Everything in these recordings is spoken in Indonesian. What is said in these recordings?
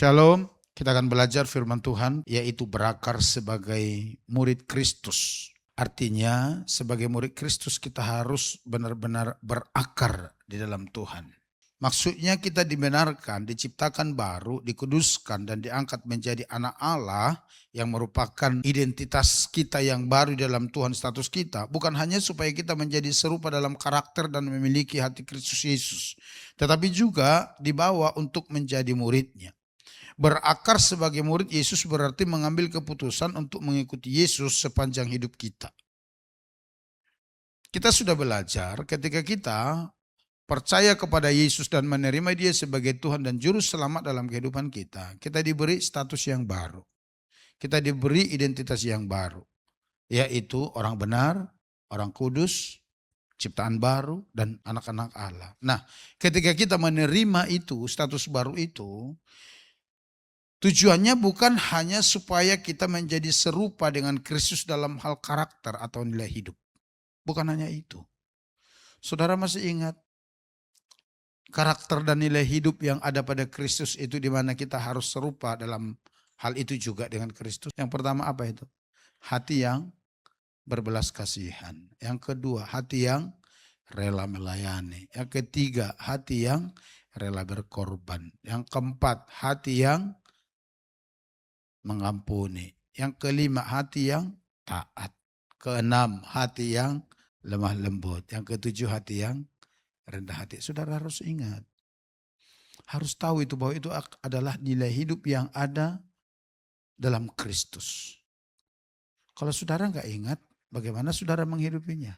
Shalom, kita akan belajar firman Tuhan yaitu berakar sebagai murid Kristus. Artinya sebagai murid Kristus kita harus benar-benar berakar di dalam Tuhan. Maksudnya kita dibenarkan, diciptakan baru, dikuduskan dan diangkat menjadi anak Allah yang merupakan identitas kita yang baru dalam Tuhan, status kita. Bukan hanya supaya kita menjadi serupa dalam karakter dan memiliki hati Kristus Yesus, tetapi juga dibawa untuk menjadi muridnya. Berakar sebagai murid Yesus berarti mengambil keputusan untuk mengikuti Yesus sepanjang hidup kita. Kita sudah belajar ketika kita percaya kepada Yesus dan menerima Dia sebagai Tuhan dan Juru Selamat dalam kehidupan kita, kita diberi status yang baru. Kita diberi identitas yang baru, yaitu orang benar, orang kudus, ciptaan baru, dan anak-anak Allah. Nah, ketika kita menerima itu, status baru itu, tujuannya bukan hanya supaya kita menjadi serupa dengan Kristus dalam hal karakter atau nilai hidup. Bukan hanya itu. Saudara masih ingat karakter dan nilai hidup yang ada pada Kristus itu di mana kita harus serupa dalam hal itu juga dengan Kristus. Yang pertama apa itu? Hati yang berbelas kasihan. Yang kedua, hati yang rela melayani. Yang ketiga, hati yang rela berkorban. Yang keempat, hati yang mengampuni. Yang kelima, hati yang taat. Keenam, hati yang lemah lembut. Yang ketujuh, hati yang rendah hati. Saudara harus ingat. Harus tahu itu bahwa itu adalah nilai hidup yang ada dalam Kristus. Kalau saudara nggak ingat, bagaimana saudara menghidupinya?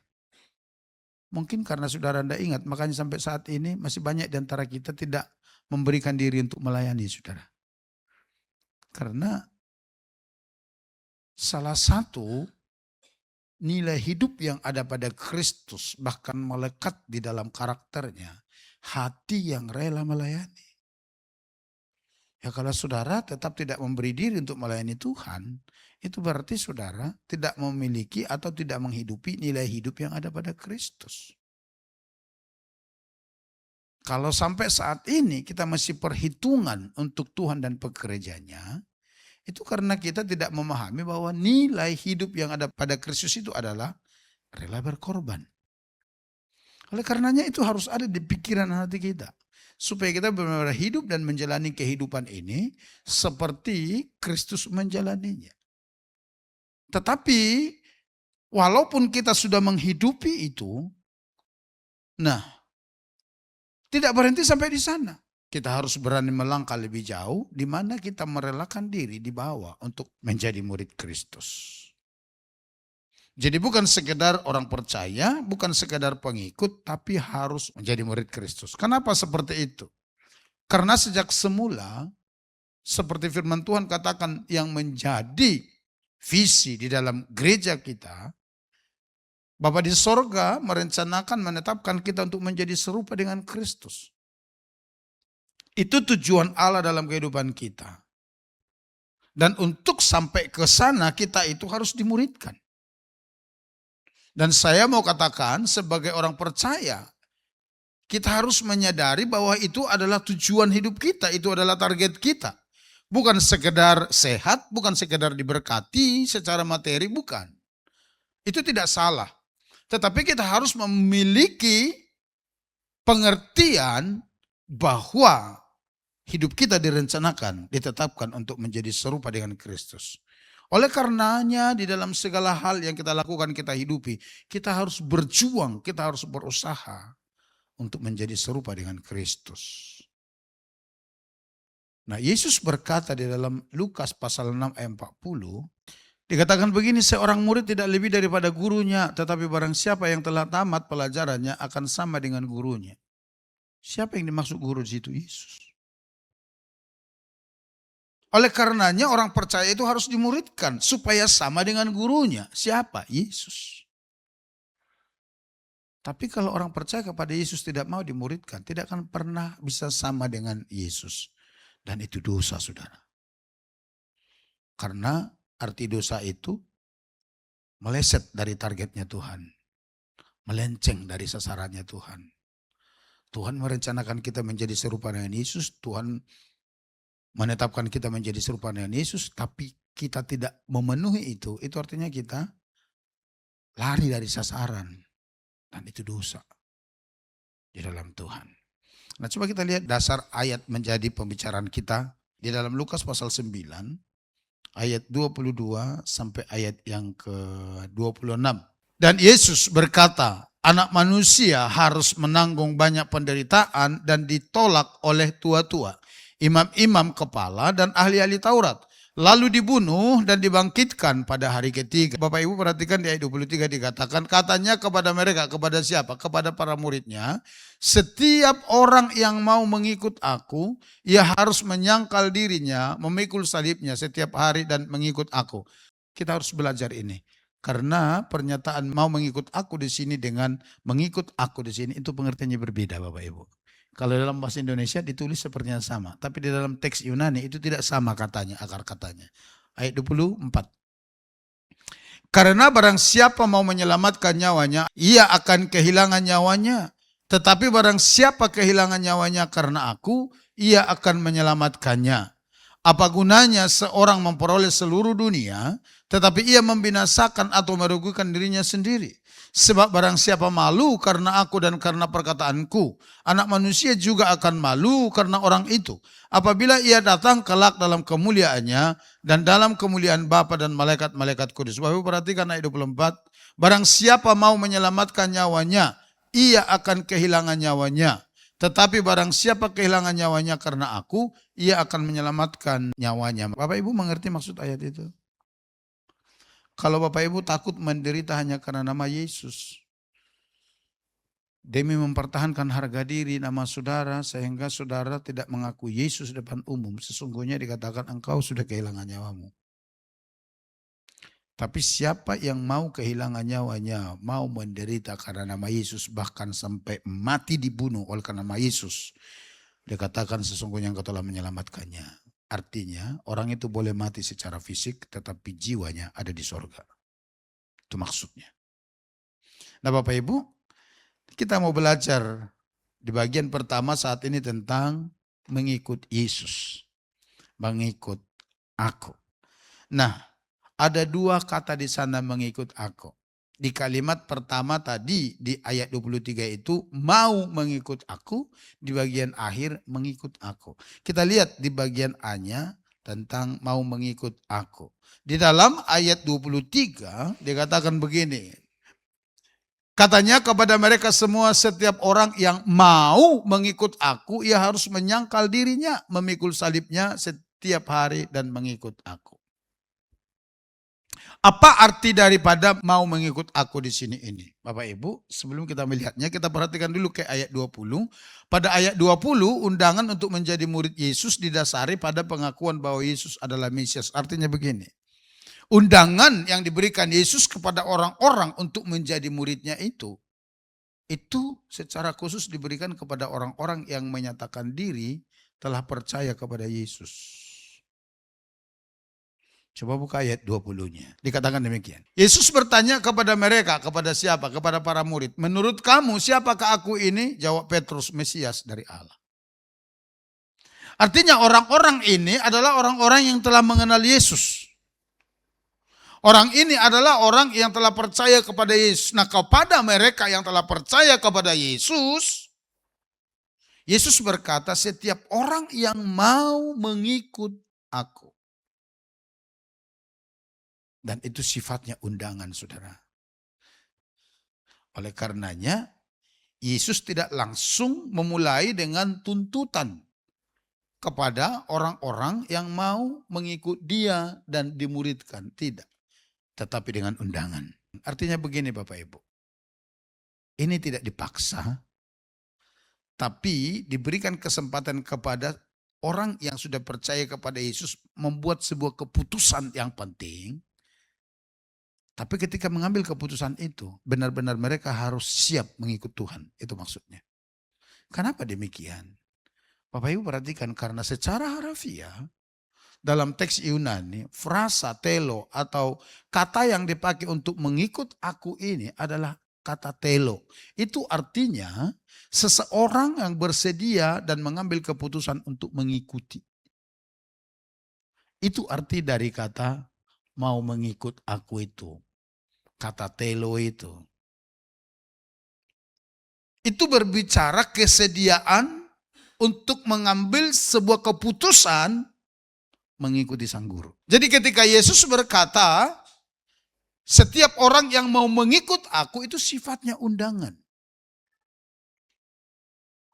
Mungkin karena saudara tidak ingat, makanya sampai saat ini masih banyak di antara kita tidak memberikan diri untuk melayani saudara. Karena salah satu nilai hidup yang ada pada Kristus bahkan melekat di dalam karakternya, hati yang rela melayani. Ya kalau saudara tetap tidak memberi diri untuk melayani Tuhan, itu berarti saudara tidak memiliki atau tidak menghidupi nilai hidup yang ada pada Kristus. Kalau sampai saat ini kita masih perhitungan untuk Tuhan dan pekerjanya, itu karena kita tidak memahami bahwa nilai hidup yang ada pada Kristus itu adalah rela berkorban. Oleh karenanya itu harus ada di pikiran hati kita. Supaya kita benar-benar hidup dan menjalani kehidupan ini seperti Kristus menjalaninya. Tetapi walaupun kita sudah menghidupi itu, nah tidak berhenti sampai di sana. Kita harus berani melangkah lebih jauh di mana kita merelakan diri dibawa untuk menjadi murid Kristus. Jadi bukan sekedar orang percaya, bukan sekedar pengikut, tapi harus menjadi murid Kristus. Kenapa seperti itu? Karena sejak semula, seperti firman Tuhan katakan, yang menjadi visi di dalam gereja kita, Bapa di sorga merencanakan menetapkan kita untuk menjadi serupa dengan Kristus. Itu tujuan Allah dalam kehidupan kita. Dan untuk sampai ke sana kita itu harus dimuridkan. Dan saya mau katakan sebagai orang percaya, kita harus menyadari bahwa itu adalah tujuan hidup kita, itu adalah target kita. Bukan sekedar sehat, bukan sekedar diberkati secara materi, bukan. Itu tidak salah. Tetapi kita harus memiliki pengertian bahwa hidup kita direncanakan, ditetapkan untuk menjadi serupa dengan Kristus. Oleh karenanya di dalam segala hal yang kita lakukan, kita hidupi, kita harus berjuang, kita harus berusaha untuk menjadi serupa dengan Kristus. Nah, Yesus berkata di dalam Lukas pasal 6 ayat 40, dikatakan begini, seorang murid tidak lebih daripada gurunya, tetapi barang siapa yang telah tamat pelajarannya akan sama dengan gurunya. Siapa yang dimaksud guru di situ? Yesus. Oleh karenanya orang percaya itu harus dimuridkan supaya sama dengan gurunya. Siapa? Yesus. Tapi kalau orang percaya kepada Yesus tidak mau dimuridkan, tidak akan pernah bisa sama dengan Yesus. Dan itu dosa, saudara. Karena arti dosa itu meleset dari targetnya Tuhan. Melenceng dari sasarannya Tuhan. Tuhan merencanakan kita menjadi serupa dengan Yesus. Tuhan menetapkan kita menjadi serupa dengan Yesus, tapi kita tidak memenuhi itu artinya kita lari dari sasaran. Dan itu dosa di dalam Tuhan. Nah, coba kita lihat dasar ayat menjadi pembicaraan kita di dalam Lukas pasal 9 ayat 22 sampai ayat yang ke-26. Dan Yesus berkata, Anak manusia harus menanggung banyak penderitaan dan ditolak oleh tua-tua, imam-imam kepala dan ahli-ahli Taurat. Lalu dibunuh dan dibangkitkan pada hari ketiga. Bapak Ibu perhatikan di ayat 23 dikatakan, katanya kepada mereka, kepada siapa? Kepada para muridnya, setiap orang yang mau mengikut aku, ia harus menyangkal dirinya, memikul salibnya setiap hari dan mengikut aku. Kita harus belajar ini. Karena pernyataan mau mengikut aku di sini dengan mengikut aku di sini itu pengertiannya berbeda Bapak Ibu. Kalau dalam bahasa Indonesia ditulis seperti yang sama, tapi di dalam teks Yunani itu tidak sama katanya, akar katanya. Ayat 24. Karena barang siapa mau menyelamatkan nyawanya, ia akan kehilangan nyawanya. Tetapi barang siapa kehilangan nyawanya karena aku, ia akan menyelamatkannya. Apa gunanya seorang memperoleh seluruh dunia, tetapi ia membinasakan atau merugikan dirinya sendiri? Sebab barang siapa malu karena aku dan karena perkataanku, anak manusia juga akan malu karena orang itu. Apabila ia datang kelak dalam kemuliaannya dan dalam kemuliaan Bapa dan malaikat-malaikat kudus. Bapak perhatikan ayat 24. Barang siapa mau menyelamatkan nyawanya, ia akan kehilangan nyawanya. Tetapi barang siapa kehilangan nyawanya karena aku, ia akan menyelamatkan nyawanya. Bapak Ibu mengerti maksud ayat itu? Kalau Bapak Ibu takut menderita hanya karena nama Yesus, demi mempertahankan harga diri nama saudara, sehingga saudara tidak mengaku Yesus depan umum, sesungguhnya dikatakan engkau sudah kehilangan nyawamu. Tapi siapa yang mau kehilangan nyawanya, mau menderita karena nama Yesus, bahkan sampai mati dibunuh oleh karena nama Yesus, dikatakan sesungguhnya engkau telah menyelamatkannya. Artinya orang itu boleh mati secara fisik, tetapi jiwanya ada di sorga. Itu maksudnya. Nah Bapak Ibu, kita mau belajar di bagian pertama saat ini tentang mengikut Yesus. Mengikut aku. Nah, ada dua kata di sana mengikut aku. Di kalimat pertama tadi di ayat 23 itu mau mengikut aku, di bagian akhir mengikut aku. Kita lihat di bagian A-nya tentang mau mengikut aku. Di dalam ayat 23 dikatakan begini. Katanya kepada mereka semua, setiap orang yang mau mengikut aku, ia harus menyangkal dirinya, memikul salibnya setiap hari dan mengikut aku. Apa arti daripada mau mengikut aku di sini ini? Bapak Ibu, sebelum kita melihatnya, kita perhatikan dulu ke ayat 20. Pada ayat 20, undangan untuk menjadi murid Yesus didasari pada pengakuan bahwa Yesus adalah Mesias. Artinya begini, undangan yang diberikan Yesus kepada orang-orang untuk menjadi muridnya itu secara khusus diberikan kepada orang-orang yang menyatakan diri telah percaya kepada Yesus. Coba buka ayat 20-nya. Dikatakan demikian. Yesus bertanya kepada mereka, kepada siapa? Kepada para murid. Menurut kamu siapakah aku ini? Jawab Petrus, Mesias dari Allah. Artinya orang-orang ini adalah orang-orang yang telah mengenal Yesus. Orang ini adalah orang yang telah percaya kepada Yesus. Nah, kepada mereka yang telah percaya kepada Yesus, Yesus berkata, setiap orang yang mau mengikut aku. Dan itu sifatnya undangan, saudara. Oleh karenanya, Yesus tidak langsung memulai dengan tuntutan kepada orang-orang yang mau mengikut dia dan dimuridkan. Tidak. Tetapi dengan undangan. Artinya begini Bapak Ibu. Ini tidak dipaksa, tapi diberikan kesempatan kepada orang yang sudah percaya kepada Yesus membuat sebuah keputusan yang penting. Tapi ketika mengambil keputusan itu, benar-benar mereka harus siap mengikut Tuhan. Itu maksudnya. Kenapa demikian? Bapak Ibu perhatikan, karena secara harafiah, dalam teks Yunani, frasa telo atau kata yang dipakai untuk mengikut aku ini adalah kata telo. Itu artinya seseorang yang bersedia dan mengambil keputusan untuk mengikuti. Itu arti dari kata mau mengikut aku itu. Kata telo itu. Itu berbicara kesediaan untuk mengambil sebuah keputusan mengikuti sang guru. Jadi ketika Yesus berkata, setiap orang yang mau mengikut aku itu sifatnya undangan.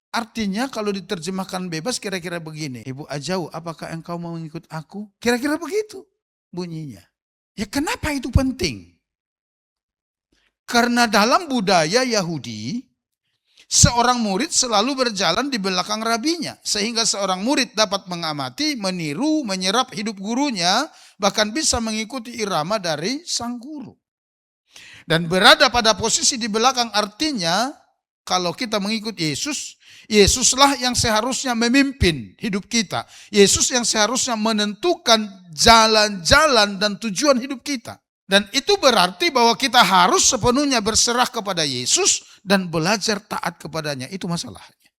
Artinya kalau diterjemahkan bebas kira-kira begini. Ibu Ajau, apakah engkau mau mengikut aku? Kira-kira begitu bunyinya. Ya kenapa itu penting? Karena dalam budaya Yahudi, seorang murid selalu berjalan di belakang rabinya. Sehingga seorang murid dapat mengamati, meniru, menyerap hidup gurunya, bahkan bisa mengikuti irama dari sang guru. Dan berada pada posisi di belakang artinya, kalau kita mengikut Yesus, Yesuslah yang seharusnya memimpin hidup kita. Yesus yang seharusnya menentukan jalan-jalan dan tujuan hidup kita. Dan itu berarti bahwa kita harus sepenuhnya berserah kepada Yesus dan belajar taat kepadanya. Itu masalahnya.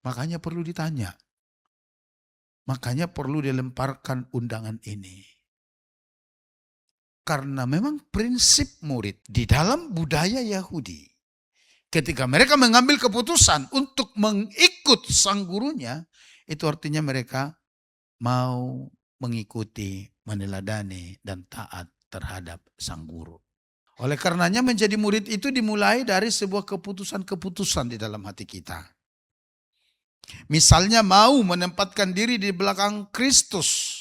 Makanya perlu ditanya. Makanya perlu dilemparkan undangan ini. Karena memang prinsip murid di dalam budaya Yahudi, ketika mereka mengambil keputusan untuk mengikut sang gurunya, itu artinya mereka mau mengikuti, meneladani, dan taat terhadap sang guru. Oleh karenanya menjadi murid itu dimulai dari sebuah keputusan-keputusan di dalam hati kita. Misalnya mau menempatkan diri di belakang Kristus.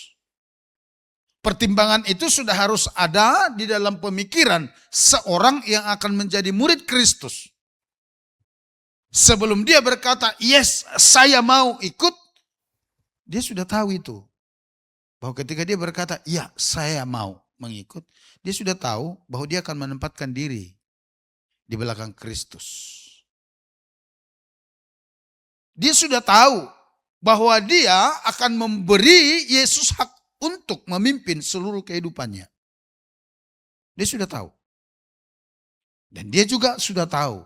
Pertimbangan itu sudah harus ada di dalam pemikiran seorang yang akan menjadi murid Kristus. Sebelum dia berkata, yes, saya mau ikut, dia sudah tahu itu. Bahwa ketika dia berkata, ya saya mau mengikut, dia sudah tahu bahwa dia akan menempatkan diri di belakang Kristus. Dia sudah tahu bahwa dia akan memberi Yesus hak untuk memimpin seluruh kehidupannya. Dia sudah tahu. Dan dia juga sudah tahu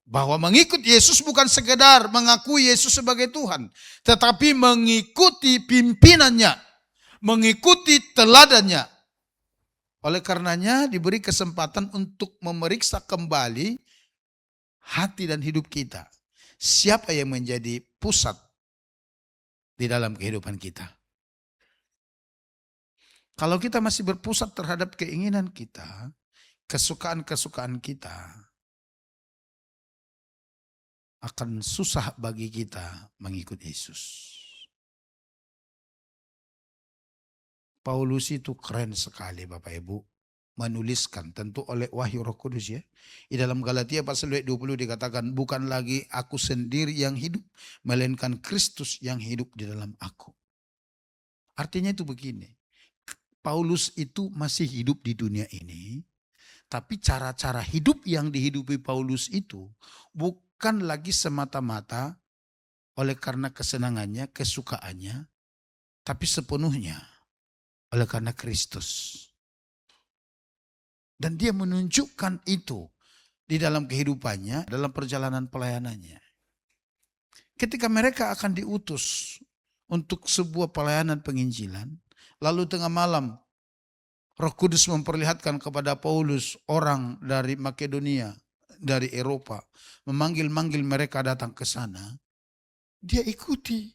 bahwa mengikut Yesus bukan sekedar mengakui Yesus sebagai Tuhan, tetapi mengikuti pimpinannya, mengikuti teladannya. Oleh karenanya diberi kesempatan untuk memeriksa kembali hati dan hidup kita. Siapa yang menjadi pusat di dalam kehidupan kita? Kalau kita masih berpusat terhadap keinginan kita, kesukaan-kesukaan kita, akan susah bagi kita mengikut Yesus. Paulus itu keren sekali Bapak Ibu. Menuliskan tentu oleh wahyu Roh Kudus ya. Di dalam Galatia pasal 20 dikatakan, bukan lagi aku sendiri yang hidup, melainkan Kristus yang hidup di dalam aku. Artinya itu begini. Paulus itu masih hidup di dunia ini, tapi cara-cara hidup yang dihidupi Paulus itu bukan lagi semata-mata oleh karena kesenangannya, kesukaannya, tapi sepenuhnya oleh karena Kristus. Dan dia menunjukkan itu di dalam kehidupannya, dalam perjalanan pelayanannya. Ketika mereka akan diutus untuk sebuah pelayanan penginjilan, lalu tengah malam Roh Kudus memperlihatkan kepada Paulus orang dari Makedonia, dari Eropa, memanggil-manggil mereka datang ke sana. Dia ikuti.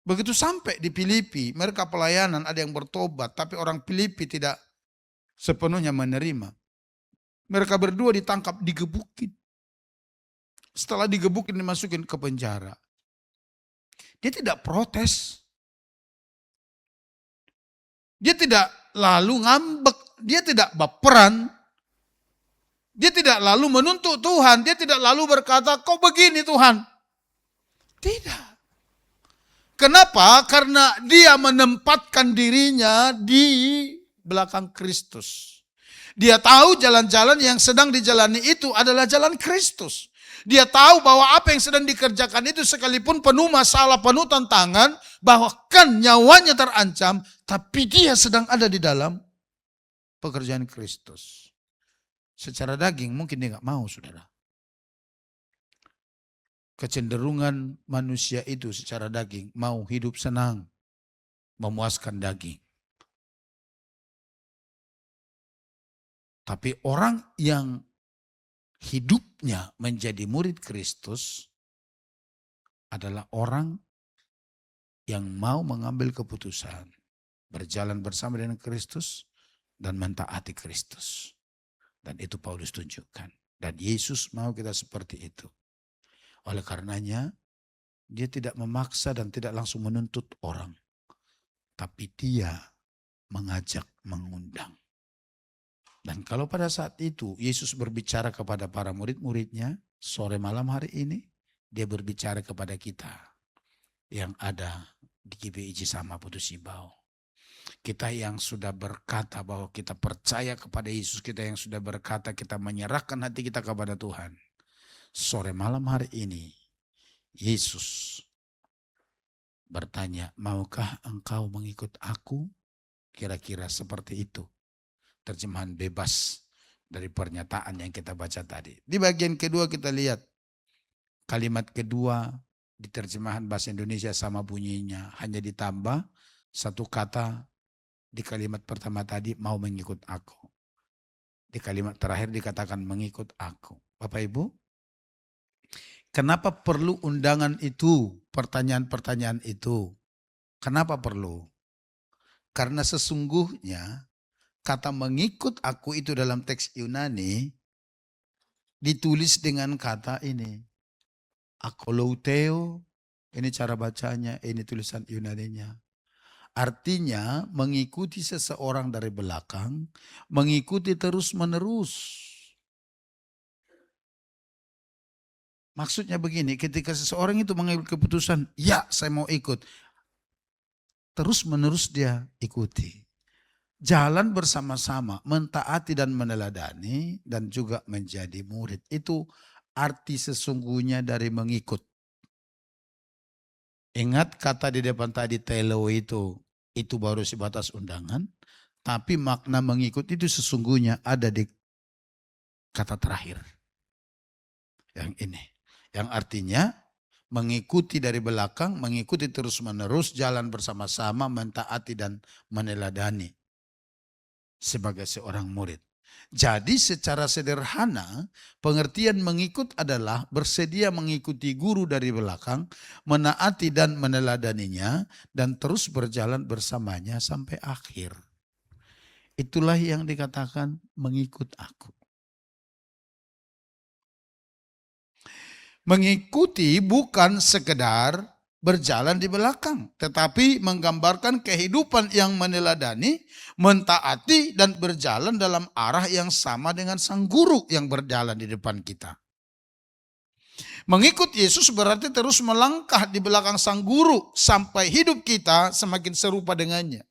Begitu sampai di Filipi, mereka pelayanan, ada yang bertobat, tapi orang Filipi tidak sepenuhnya menerima. Mereka berdua ditangkap, digebukin. Setelah digebukin, dimasukin ke penjara. Dia tidak protes. Dia tidak lalu ngambek, dia tidak baperan. Dia tidak lalu menuntut Tuhan, dia tidak lalu berkata, kok begini Tuhan? Tidak. Kenapa? Karena dia menempatkan dirinya di belakang Kristus. Dia tahu jalan-jalan yang sedang dijalani itu adalah jalan Kristus. Dia tahu bahwa apa yang sedang dikerjakan itu sekalipun penuh masalah, penuh tantangan, bahkan nyawanya terancam, tapi dia sedang ada di dalam pekerjaan Kristus. Secara daging mungkin dia nggak mau, saudara. kecenderungan manusia itu secara daging mau hidup senang, memuaskan daging. Tapi orang yang hidupnya menjadi murid Kristus adalah orang yang mau mengambil keputusan, berjalan bersama dengan Kristus dan mentaati Kristus. Dan itu Paulus tunjukkan. Dan Yesus mau kita seperti itu. Oleh karenanya, dia tidak memaksa dan tidak langsung menuntut orang. Tapi dia mengajak, mengundang. Dan kalau pada saat itu Yesus berbicara kepada para murid-muridnya, sore malam hari ini, dia berbicara kepada kita yang ada di GBIJ sama Putus Ibau. Kita yang sudah berkata bahwa kita percaya kepada Yesus, kita yang sudah berkata kita menyerahkan hati kita kepada Tuhan. Sore malam hari ini, Yesus bertanya, maukah engkau mengikut aku? Kira-kira seperti itu. Terjemahan bebas dari pernyataan yang kita baca tadi. Di bagian kedua kita lihat kalimat kedua di terjemahan bahasa Indonesia sama bunyinya. Hanya ditambah satu kata di kalimat pertama tadi, mau mengikut aku. Di kalimat terakhir dikatakan mengikut aku. Bapak Ibu, kenapa perlu undangan itu? Pertanyaan-pertanyaan itu. Kenapa perlu? Karena sesungguhnya kata mengikut aku itu dalam teks Yunani ditulis dengan kata ini. Akolouteo, ini cara bacanya, ini tulisan Yunaninya. Artinya mengikuti seseorang dari belakang, mengikuti terus-menerus. Maksudnya begini, ketika seseorang itu mengambil keputusan, ya saya mau ikut. Terus-menerus dia ikuti. Jalan bersama-sama, mentaati dan meneladani dan juga menjadi murid. Itu arti sesungguhnya dari mengikut. Ingat kata di depan tadi telo itu baru sebatas undangan. Tapi makna mengikut itu sesungguhnya ada di kata terakhir. Yang ini. Yang artinya mengikuti dari belakang, mengikuti terus-menerus, jalan bersama-sama, mentaati dan meneladani. Sebagai seorang murid. Jadi secara sederhana pengertian mengikut adalah bersedia mengikuti guru dari belakang, menaati dan meneladaninya dan terus berjalan bersamanya sampai akhir. Itulah yang dikatakan mengikut aku. Mengikuti bukan sekedar berjalan di belakang, tetapi menggambarkan kehidupan yang meneladani, mentaati dan berjalan dalam arah yang sama dengan sang guru yang berjalan di depan kita. Mengikut Yesus berarti terus melangkah di belakang sang guru sampai hidup kita semakin serupa dengannya.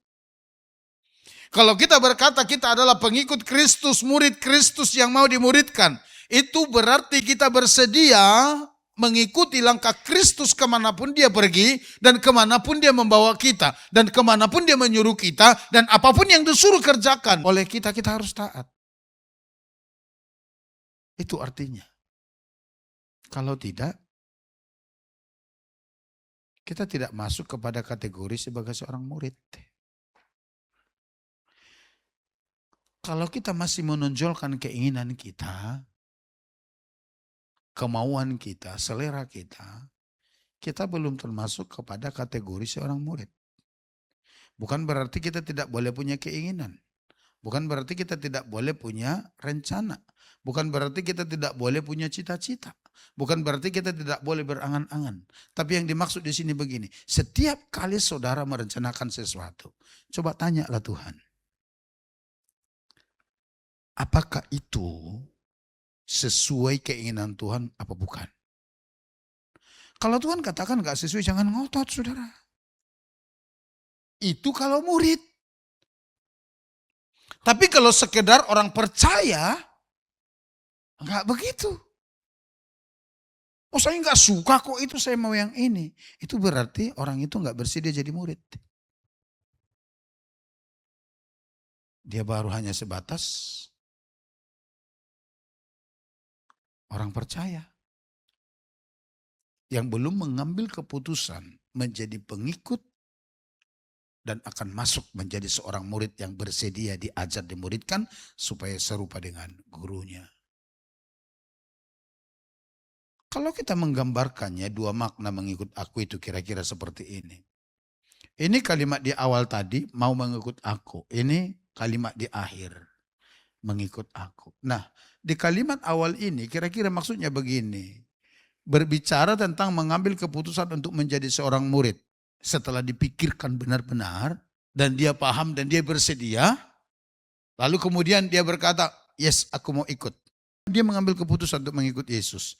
Kalau kita berkata kita adalah pengikut Kristus, murid Kristus yang mau dimuridkan, itu berarti kita bersedia mengikuti langkah Kristus kemanapun dia pergi dan kemanapun dia membawa kita dan kemanapun dia menyuruh kita dan apapun yang disuruh kerjakan oleh kita, kita harus taat. Itu artinya. Kalau tidak, kita tidak masuk kepada kategori sebagai seorang murid. Kalau kita masih menonjolkan keinginan kita, kemauan kita, selera kita, kita belum termasuk kepada kategori seorang murid. Bukan berarti kita tidak boleh punya keinginan. Bukan berarti kita tidak boleh punya rencana. Bukan berarti kita tidak boleh punya cita-cita. Bukan berarti kita tidak boleh berangan-angan. Tapi yang dimaksud di sini begini, setiap kali saudara merencanakan sesuatu, coba tanyalah Tuhan. Apakah itu sesuai keinginan Tuhan apa bukan? Kalau Tuhan katakan gak sesuai, jangan ngotot saudara. Itu kalau murid. Tapi kalau sekedar orang percaya, gak begitu. Oh saya gak suka kok itu, saya mau yang ini. Itu berarti orang itu gak bersedia jadi murid. Dia baru hanya sebatas orang percaya. yang belum mengambil keputusan menjadi pengikut dan akan masuk menjadi seorang murid yang bersedia diajar dimuridkan supaya serupa dengan gurunya. Kalau kita menggambarkannya, dua makna mengikut aku itu kira-kira seperti ini. Ini kalimat di awal tadi, mau mengikut aku. Ini kalimat di akhir, mengikut aku. Nah, di kalimat awal ini kira-kira maksudnya begini. Berbicara tentang mengambil keputusan untuk menjadi seorang murid. Setelah dipikirkan benar-benar, dan dia paham dan dia bersedia, lalu kemudian dia berkata, yes, aku mau ikut. Dia mengambil keputusan untuk mengikut Yesus.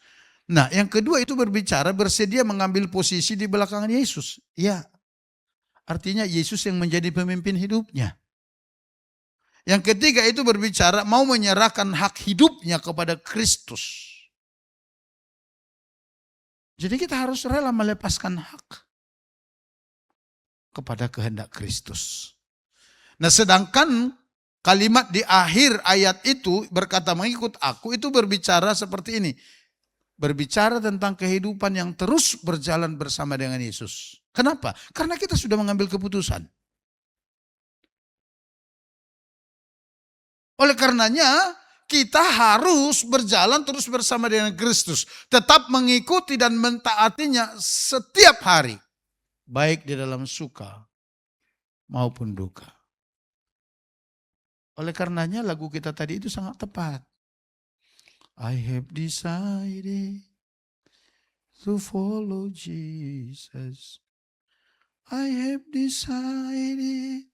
Nah, yang kedua itu berbicara bersedia mengambil posisi di belakangan Yesus. Ya, artinya Yesus yang menjadi pemimpin hidupnya. Yang ketiga itu berbicara mau menyerahkan hak hidupnya kepada Kristus. Jadi kita harus rela melepaskan hak kepada kehendak Kristus. Nah, sedangkan kalimat di akhir ayat itu berkata mengikut aku itu berbicara seperti ini. Berbicara tentang kehidupan yang terus berjalan bersama dengan Yesus. Kenapa? Karena kita sudah mengambil keputusan. Oleh karenanya, kita harus berjalan terus bersama dengan Kristus. Tetap mengikuti dan mentaatinya setiap hari. Baik di dalam suka maupun duka. Oleh karenanya lagu kita tadi itu sangat tepat. I have decided to follow Jesus. I have decided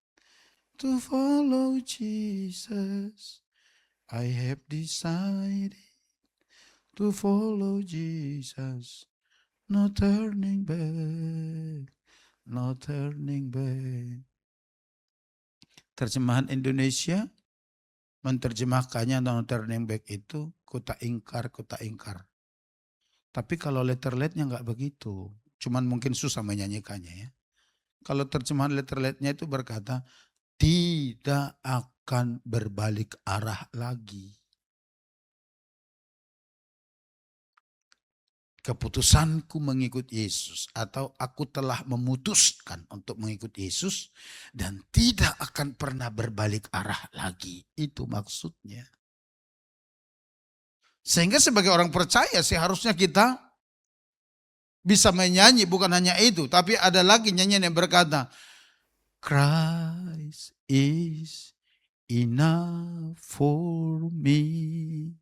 to follow Jesus. I have decided to follow Jesus. No turning back, no turning back. Terjemahan Indonesia menerjemahkannya no turning back itu kota ingkar, kota ingkar. Tapi kalau letterletnya enggak begitu. Cuman mungkin susah menyanyikannya ya. Kalau terjemahan letterletnya itu berkata, tidak akan berbalik arah lagi. Keputusanku mengikut Yesus atau aku telah memutuskan untuk mengikut Yesus dan tidak akan pernah berbalik arah lagi. Itu maksudnya. Sehingga sebagai orang percaya seharusnya kita bisa menyanyi bukan hanya itu. Tapi ada lagi nyanyian yang berkata, Christ is enough for me.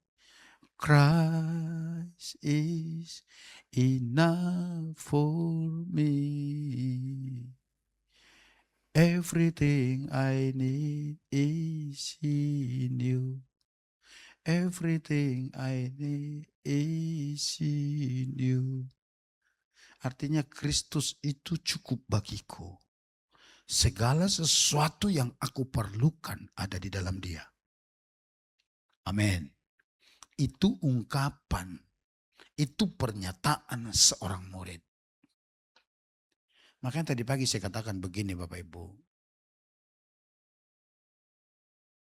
Christ is enough for me. Everything I need is in you. Everything I need is in you. Artinya Kristus itu cukup bagiku. Segala sesuatu yang aku perlukan ada di dalam Dia. Amin. Itu ungkapan, itu pernyataan seorang murid. Makanya tadi pagi saya katakan begini Bapak Ibu.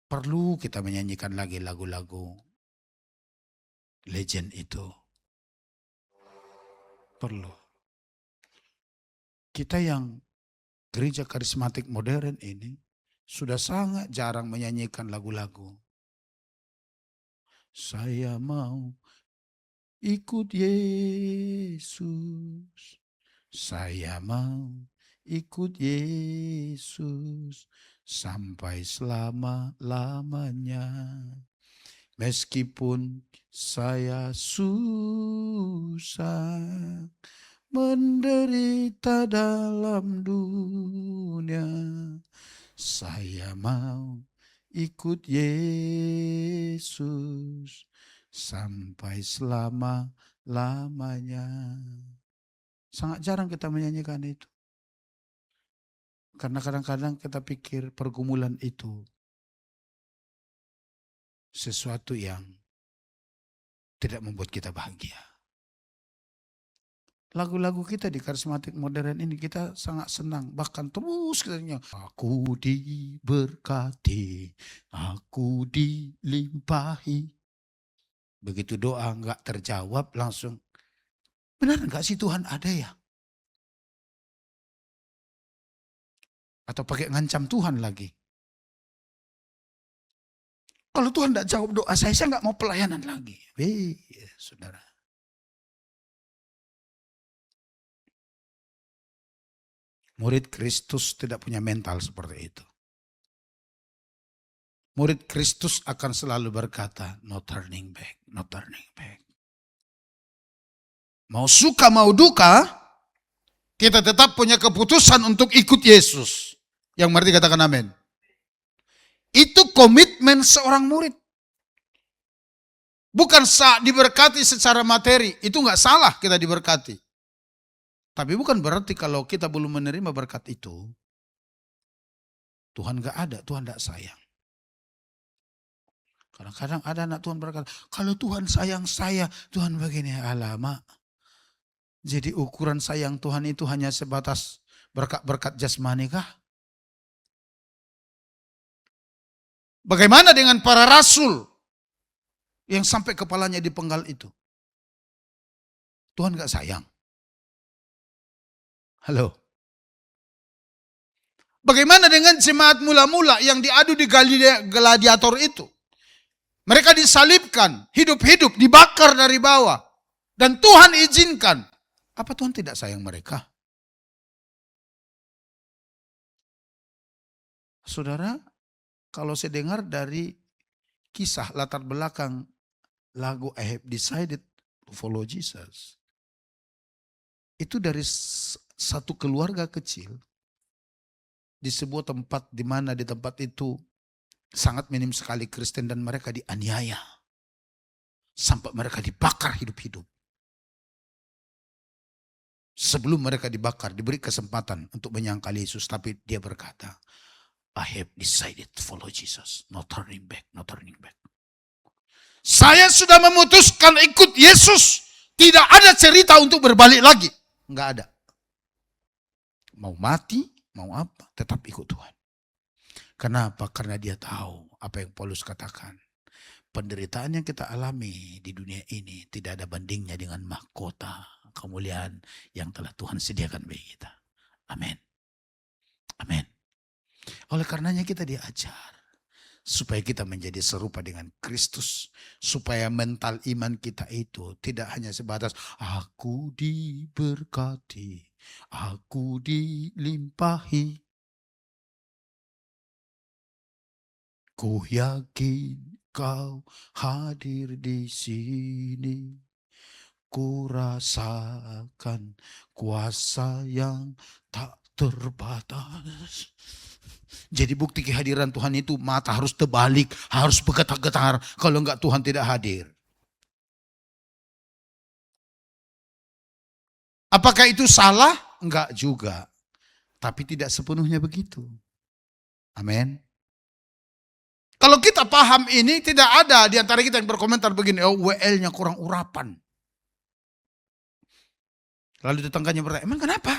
Perlu kita menyanyikan lagi lagu-lagu legend itu. Perlu. Kita yang gereja karismatik modern ini sudah sangat jarang menyanyikan lagu-lagu. Saya mau ikut Yesus. Saya mau ikut Yesus sampai selama-lamanya. Meskipun saya susah menderita dalam dunia, saya mau ikut Yesus sampai selama-lamanya. Sangat jarang kita menyanyikan itu. Karena kadang-kadang kita pikir pergumulan itu sesuatu yang tidak membuat kita bahagia. Lagu-lagu kita di karismatik modern ini kita sangat senang. Bahkan terus kita nyanyi. Aku diberkati, aku dilimpahi. Begitu doa enggak terjawab langsung Benar nggak sih Tuhan ada ya? Atau pakai ngancam Tuhan lagi. Kalau Tuhan tidak jawab doa saya nggak mau pelayanan lagi. Saudara. Murid Kristus tidak punya mental seperti itu. Murid Kristus akan selalu berkata, no turning back, no turning back. Mau suka mau duka, kita tetap punya keputusan untuk ikut Yesus. Yang mengerti katakan amin. Itu komitmen seorang murid. Bukan diberkati secara materi, itu nggak salah kita diberkati. Tapi bukan berarti kalau kita belum menerima berkat itu, Tuhan nggak ada, Tuhan nggak sayang. Kadang-kadang ada anak Tuhan berkata, kalau Tuhan sayang saya, Tuhan begini, alamak. Jadi ukuran sayang Tuhan itu hanya sebatas berkat-berkat jasmani kah? Bagaimana dengan para rasul yang sampai kepalanya dipenggal itu? Tuhan nggak sayang. Halo. Bagaimana dengan jemaat mula-mula yang diadu di gladiator itu? Mereka disalibkan, hidup-hidup, dibakar dari bawah. Dan Tuhan izinkan. Apa Tuhan tidak sayang mereka? Saudara, kalau saya dengar dari kisah latar belakang lagu I Have Decided to Follow Jesus. Itu dari satu keluarga kecil di sebuah tempat di mana di tempat itu sangat minim sekali Kristen dan mereka dianiaya sampai mereka dibakar hidup-hidup. Sebelum mereka dibakar diberi kesempatan untuk menyangkal Yesus, tapi dia berkata, I have decided to follow Jesus, no turning back, no turning back. Saya sudah memutuskan ikut Yesus, tidak ada cerita untuk berbalik lagi. Enggak ada. Mau mati, mau apa, tetap ikut Tuhan. Kenapa? Karena dia tahu apa yang Paulus katakan. Penderitaan yang kita alami di dunia ini tidak ada bandingnya dengan mahkota kemuliaan yang telah Tuhan sediakan bagi kita. Amin. Amin. Oleh karenanya kita diajar supaya kita menjadi serupa dengan Kristus. Supaya mental iman kita itu tidak hanya sebatas aku diberkati, aku dilimpahi. Ku yakin kau hadir di sini. Ku rasakan kuasa yang tak terbatas. Jadi bukti kehadiran Tuhan itu mata harus terbalik, harus bergetar-getar. Kalau enggak Tuhan tidak hadir. Apakah itu salah? Enggak juga. Tapi tidak sepenuhnya begitu. Amin. Kalau kita paham ini, tidak ada di antara kita yang berkomentar begini, oh WL-nya kurang urapan. Lalu tetangganya bertanya, emang kenapa?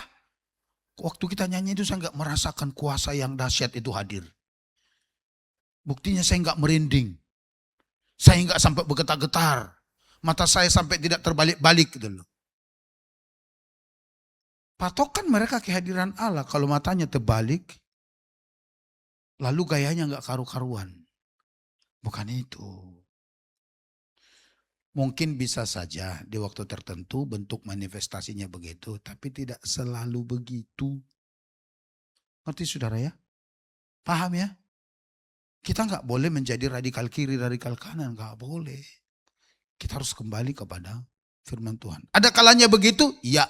Waktu kita nyanyi itu saya enggak merasakan kuasa yang dahsyat itu hadir. Buktinya saya enggak merinding. Saya enggak sampai bergetar-getar. Mata saya sampai tidak terbalik-balik gitu loh. Patokan mereka kehadiran Allah kalau matanya terbalik, lalu gayanya enggak karu-karuan. Bukan itu. Mungkin bisa saja di waktu tertentu bentuk manifestasinya begitu, tapi tidak selalu begitu. Ngerti saudara ya? Paham ya? Kita nggak boleh menjadi radikal kiri, radikal kanan. Nggak boleh. Kita harus kembali kepada firman Tuhan. Ada kalanya begitu? Ya.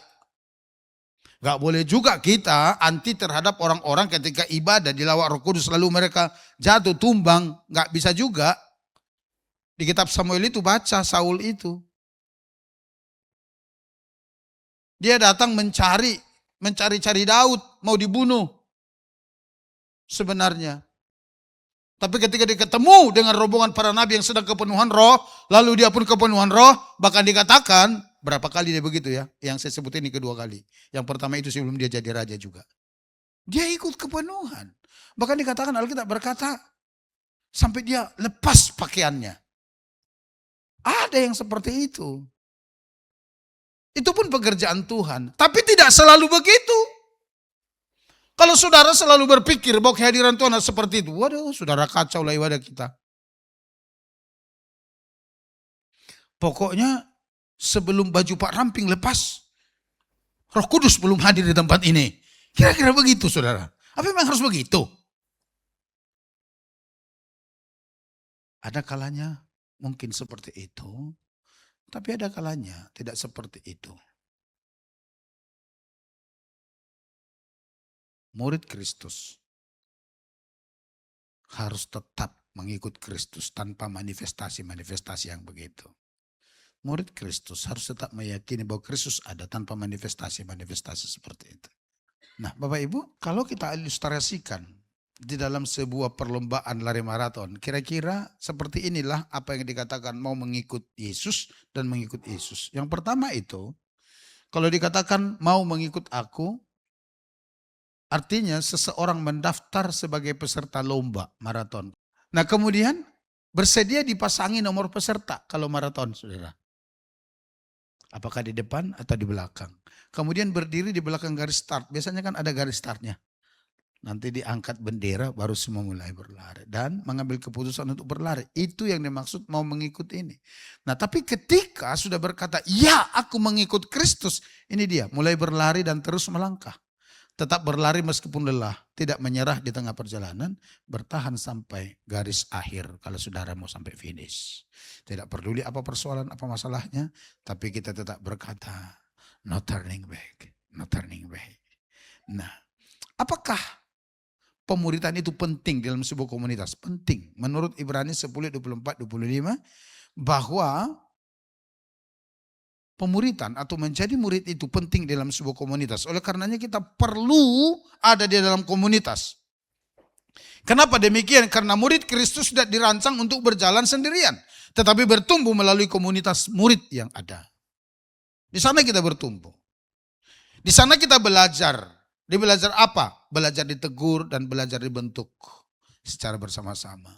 Nggak boleh juga kita anti terhadap orang-orang ketika ibadah di lawak Roh Kudus lalu mereka jatuh tumbang. Nggak bisa juga. Di kitab Samuel itu baca Saul itu. Dia datang mencari-cari Daud, mau dibunuh. Sebenarnya. Tapi ketika dia ketemu dengan rombongan para nabi yang sedang kepenuhan roh, lalu dia pun kepenuhan roh, bahkan dikatakan, berapa kali dia begitu ya, yang saya sebut ini kedua kali. Yang pertama itu sebelum dia jadi raja juga. Dia ikut kepenuhan. Bahkan dikatakan Alkitab berkata, sampai dia lepas pakaiannya. Ada yang seperti itu. Itu pun pekerjaan Tuhan. Tapi tidak selalu begitu. Kalau saudara selalu berpikir bahwa kehadiran Tuhan seperti itu, waduh, saudara kacau lah ibadah kita. Pokoknya sebelum baju Pak Ramping lepas, Roh Kudus belum hadir di tempat ini. Kira-kira begitu, saudara. Apa memang harus begitu? Ada kalanya mungkin seperti itu, tapi ada kalanya tidak seperti itu. Murid Kristus harus tetap mengikut Kristus tanpa manifestasi-manifestasi yang begitu. Murid Kristus harus tetap meyakini bahwa Kristus ada tanpa manifestasi-manifestasi seperti itu. Nah, Bapak Ibu, kalau kita ilustrasikan di dalam sebuah perlombaan lari maraton, kira-kira seperti inilah apa yang dikatakan mau mengikut Yesus dan mengikut Yesus. Yang pertama itu, kalau dikatakan mau mengikut aku, artinya seseorang mendaftar sebagai peserta lomba maraton. Nah, kemudian bersedia dipasangi nomor peserta kalau maraton, saudara. Apakah di depan atau di belakang. Kemudian berdiri di belakang garis start. Biasanya kan ada garis startnya. Nanti diangkat bendera baru semua mulai berlari. Dan mengambil keputusan untuk berlari. Itu yang dimaksud mau mengikut ini. Nah, tapi ketika sudah berkata, ya aku mengikut Kristus. Ini dia, mulai berlari dan terus melangkah. Tetap berlari meskipun lelah, tidak menyerah di tengah perjalanan, bertahan sampai garis akhir kalau saudara mau sampai finish. Tidak peduli apa persoalan, apa masalahnya, tapi kita tetap berkata, no turning back, no turning back. Nah, apakah pemuridan itu penting dalam sebuah komunitas? Penting. Menurut Ibrani 10, 24, 25, bahwa pemuridan atau menjadi murid itu penting dalam sebuah komunitas. Oleh karenanya kita perlu ada di dalam komunitas. Kenapa demikian? Karena murid Kristus tidak dirancang untuk berjalan sendirian. Tetapi bertumbuh melalui komunitas murid yang ada. Di sana kita bertumbuh. Di sana kita belajar. Di belajar apa? Belajar ditegur dan belajar dibentuk secara bersama-sama.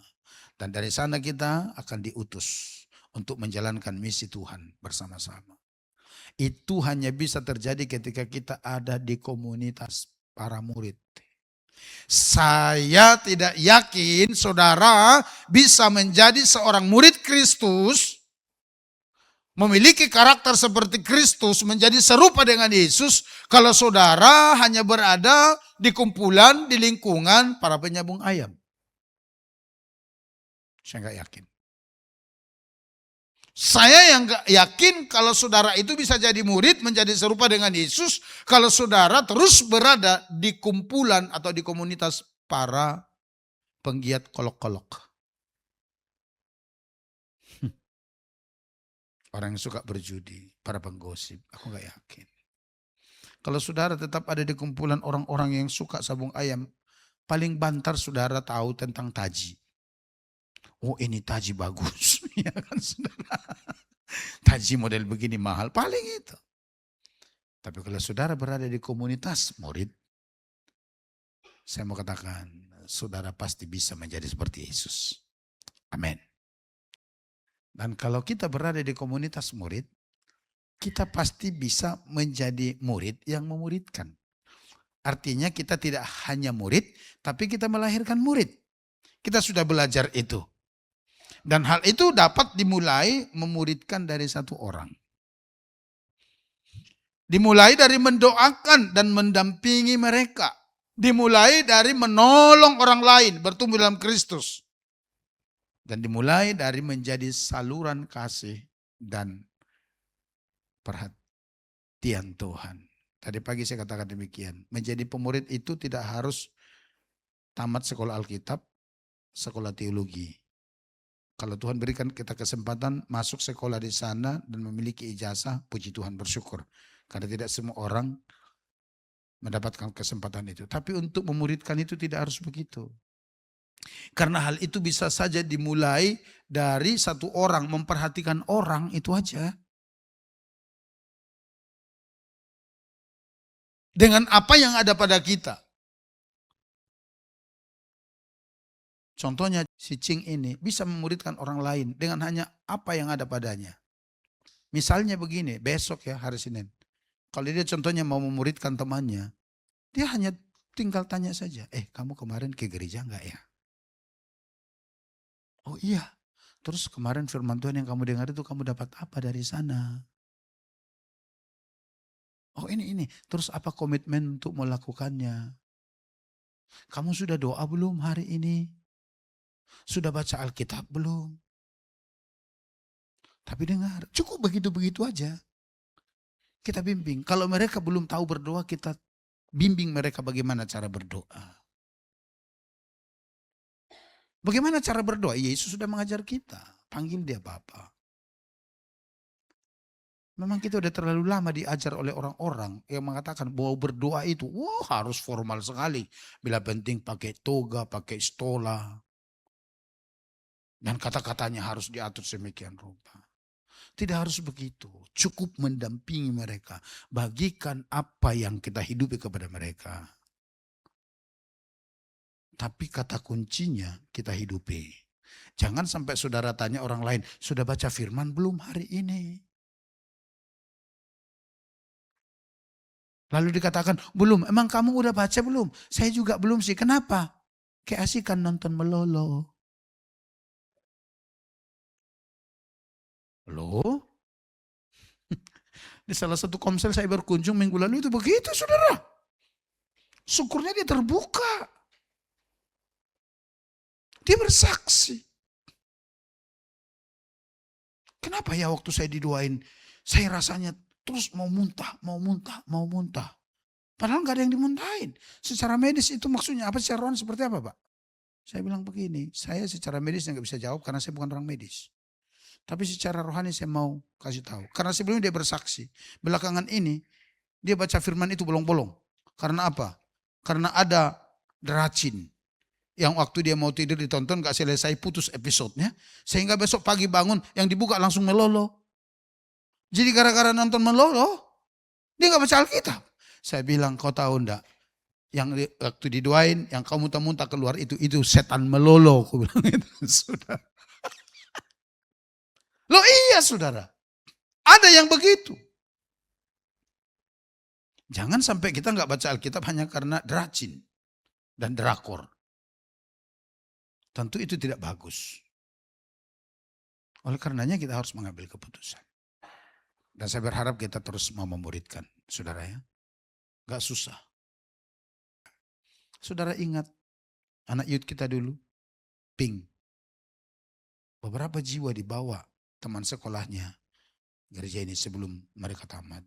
Dan dari sana kita akan diutus untuk menjalankan misi Tuhan bersama-sama. Itu hanya bisa terjadi ketika kita ada di komunitas para murid. Saya tidak yakin saudara bisa menjadi seorang murid Kristus, memiliki karakter seperti Kristus, menjadi serupa dengan Yesus, kalau saudara hanya berada di kumpulan, di lingkungan para penyambung ayam. Saya nggak yakin. Saya yang gak yakin kalau saudara itu bisa jadi murid, menjadi serupa dengan Yesus, kalau saudara terus berada di kumpulan atau di komunitas para penggiat kolok-kolok. Orang yang suka berjudi, para penggosip, aku gak yakin. Kalau saudara tetap ada di kumpulan orang-orang yang suka sabung ayam, paling bantar saudara tahu tentang taji. Oh, ini taji bagus, ya kan saudara. Taji model begini mahal, paling itu. Tapi kalau saudara berada di komunitas murid, saya mau katakan, saudara pasti bisa menjadi seperti Yesus. Amin. Dan kalau kita berada di komunitas murid, kita pasti bisa menjadi murid yang memuridkan. Artinya kita tidak hanya murid, tapi kita melahirkan murid. Kita sudah belajar itu. Dan hal itu dapat dimulai memuridkan dari satu orang. Dimulai dari mendoakan dan mendampingi mereka. Dimulai dari menolong orang lain bertumbuh dalam Kristus. Dan dimulai dari menjadi saluran kasih dan perhatian Tuhan. Tadi pagi saya katakan demikian. Menjadi pemurid itu tidak harus tamat sekolah Alkitab, sekolah teologi. Kalau Tuhan berikan kita kesempatan masuk sekolah di sana dan memiliki ijazah, puji Tuhan, bersyukur. Karena tidak semua orang mendapatkan kesempatan itu. Tapi untuk memuridkan itu tidak harus begitu. Karena hal itu bisa saja dimulai dari satu orang, memperhatikan orang itu aja. Dengan apa yang ada pada kita. Contohnya si Cing ini bisa memuridkan orang lain dengan hanya apa yang ada padanya. Misalnya begini, besok ya hari Senin. Kalau dia contohnya mau memuridkan temannya, dia hanya tinggal tanya saja, kamu kemarin ke gereja enggak ya? Oh iya, terus kemarin firman Tuhan yang kamu dengar itu kamu dapat apa dari sana? Oh ini, terus apa komitmen untuk melakukannya? Kamu sudah doa belum hari ini? Sudah baca Alkitab belum? Tapi dengar, cukup begitu-begitu aja. Kita bimbing. Kalau mereka belum tahu berdoa, kita bimbing mereka bagaimana cara berdoa. Bagaimana cara berdoa? Yesus sudah mengajar kita. Panggil dia Bapa. Memang kita udah terlalu lama diajar oleh orang-orang yang mengatakan bahwa berdoa itu harus formal sekali. Bila penting pakai toga, pakai stola. Dan kata-katanya harus diatur semikian rupa. Tidak harus begitu. Cukup mendampingi mereka. Bagikan apa yang kita hidupi kepada mereka. Tapi kata kuncinya kita hidupi. Jangan sampai saudara tanya orang lain, sudah baca firman belum hari ini? Lalu dikatakan, belum. Emang kamu udah baca belum? Saya juga belum sih. Kenapa? Keasikan nonton melolo. Loh? Di salah satu komsel saya berkunjung minggu lalu itu begitu, saudara. Syukurnya dia terbuka. Dia bersaksi. Kenapa ya waktu saya didoain, saya rasanya terus mau muntah. Padahal nggak ada yang dimuntahin. Secara medis itu maksudnya apa? Secara rohani seperti apa, Pak? Saya bilang begini, saya secara medis nggak bisa jawab karena saya bukan orang medis. Tapi secara rohani saya mau kasih tahu. Karena sebelumnya dia bersaksi. Belakangan ini dia baca firman itu bolong-bolong. Karena apa? Karena ada deracin. Yang waktu dia mau tidur ditonton gak selesai putus episodenya. Sehingga besok pagi bangun yang dibuka langsung melolo. Jadi gara-gara nonton melolo, dia gak baca Alkitab. Saya bilang kau tahu enggak? Yang waktu didoain, yang kamu muntah keluar itu setan melolo. Aku bilang itu, saudara. Loh iya saudara, ada yang begitu. Jangan sampai kita nggak baca Alkitab hanya karena deracin dan drakor. Tentu itu tidak bagus. Oleh karenanya kita harus mengambil keputusan. Dan saya berharap kita terus mau memuridkan, saudara ya. Gak susah. Saudara ingat anak youth kita dulu, Pink. Beberapa jiwa dibawa teman sekolahnya gereja ini sebelum mereka tamat.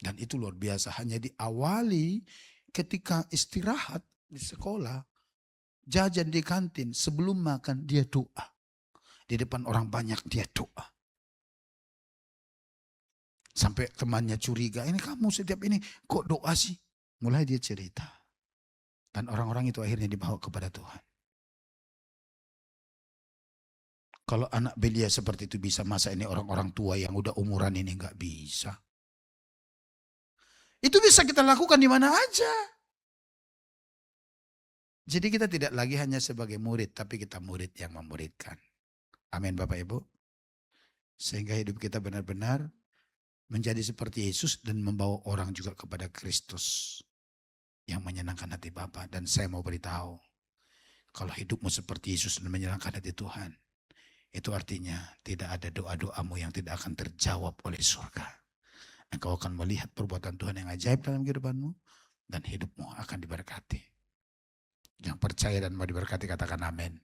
Dan itu luar biasa, hanya diawali ketika istirahat di sekolah, jajan di kantin, sebelum makan dia doa. Di depan orang banyak dia doa. Sampai temannya curiga, ini kamu setiap ini kok doa sih? Mulai dia cerita. Dan orang-orang itu akhirnya dibawa kepada Tuhan. Kalau anak belia seperti itu bisa, masa ini orang-orang tua yang udah umuran ini nggak bisa. Itu bisa kita lakukan di mana aja. Jadi kita tidak lagi hanya sebagai murid, tapi kita murid yang memuridkan. Amin Bapak Ibu. Sehingga hidup kita benar-benar menjadi seperti Yesus dan membawa orang juga kepada Kristus yang menyenangkan hati Bapa. Dan saya mau beritahu, kalau hidupmu seperti Yesus dan menyenangkan hati Tuhan, itu artinya tidak ada doa-doamu yang tidak akan terjawab oleh surga. Engkau akan melihat perbuatan Tuhan yang ajaib dalam kehidupanmu dan hidupmu akan diberkati. Yang percaya dan mau diberkati katakan amin.